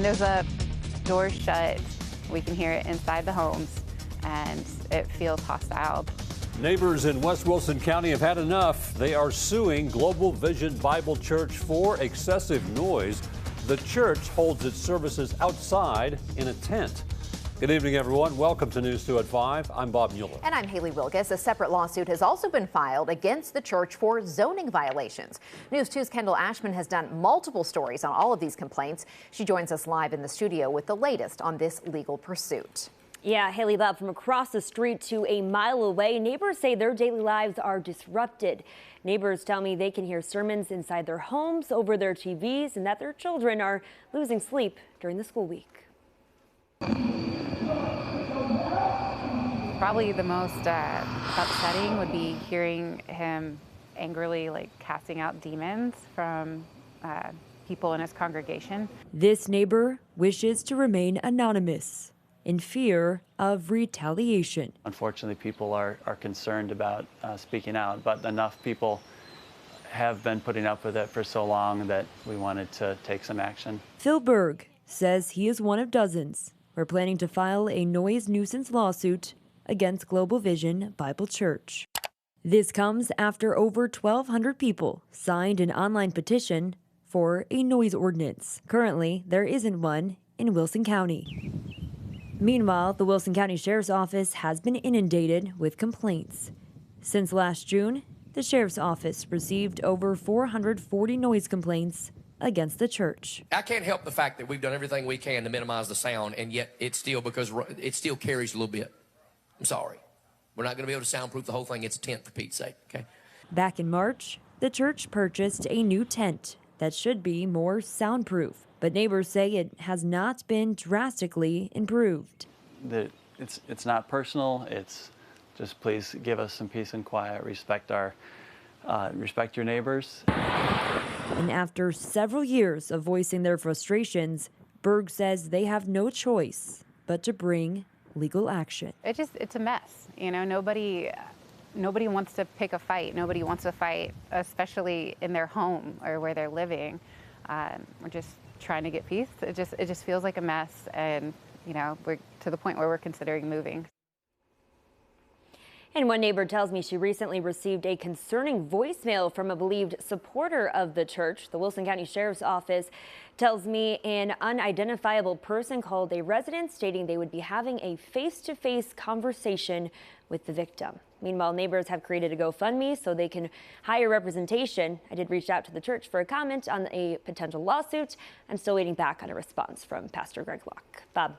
windows up, doors shut. We can hear it inside the homes, and it feels hostile. Neighbors in West Wilson County have had enough. They are suing Global Vision Bible Church for excessive noise. The church holds its services outside in a tent. Good evening, everyone. Welcome to News 2 at 5. I'm Bob Mueller. And I'm Haley Wilkes. A separate lawsuit has also been filed against the church for zoning violations. News 2's Kendall Ashman has done multiple stories on all of these complaints. She joins us live in the studio with the latest on this legal pursuit. Yeah, Haley, Bob, from across the street to a mile away, neighbors say their daily lives are disrupted. Neighbors tell me they can hear sermons inside their homes over their TVs and that their children are losing sleep during the school week. Probably the most upsetting would be hearing him angrily casting out demons from people in his congregation. This neighbor wishes to remain anonymous in fear of retaliation. Unfortunately, people are concerned about speaking out, but enough people have been putting up with it for so long that we wanted to take some action. Phil Berg says he is one of dozens who are planning to file a noise nuisance lawsuit against Global Vision Bible Church. This comes after over 1,200 people signed an online petition for a noise ordinance. Currently, there isn't one in Wilson County. Meanwhile, the Wilson County Sheriff's Office has been inundated with complaints. Since last June, the Sheriff's Office received over 440 noise complaints against the church. I can't help the fact that we've done everything we can to minimize the sound, and yet it still carries a little bit. I'm sorry. We're not going to be able to soundproof the whole thing. It's a tent, for Pete's sake, okay? Back in March, the church purchased a new tent that should be more soundproof, but neighbors say it has not been drastically improved. It's not personal. It's just please give us some peace and quiet. Respect your neighbors. And after several years of voicing their frustrations, Berg says they have no choice but to bring legal action. It's a mess. You know, nobody wants to pick a fight. Nobody wants to fight, especially in their home or where they're living. We're just trying to get peace. It just feels like a mess, and you know, we're to the point where we're considering moving. And one neighbor tells me she recently received a concerning voicemail from a believed supporter of the church. The Wilson County Sheriff's Office tells me an unidentifiable person called a resident stating they would be having a face-to-face conversation with the victim. Meanwhile, neighbors have created a GoFundMe so they can hire representation. I did reach out to the church for a comment on a potential lawsuit. I'm still waiting back on a response from Pastor Greg Locke. Bob.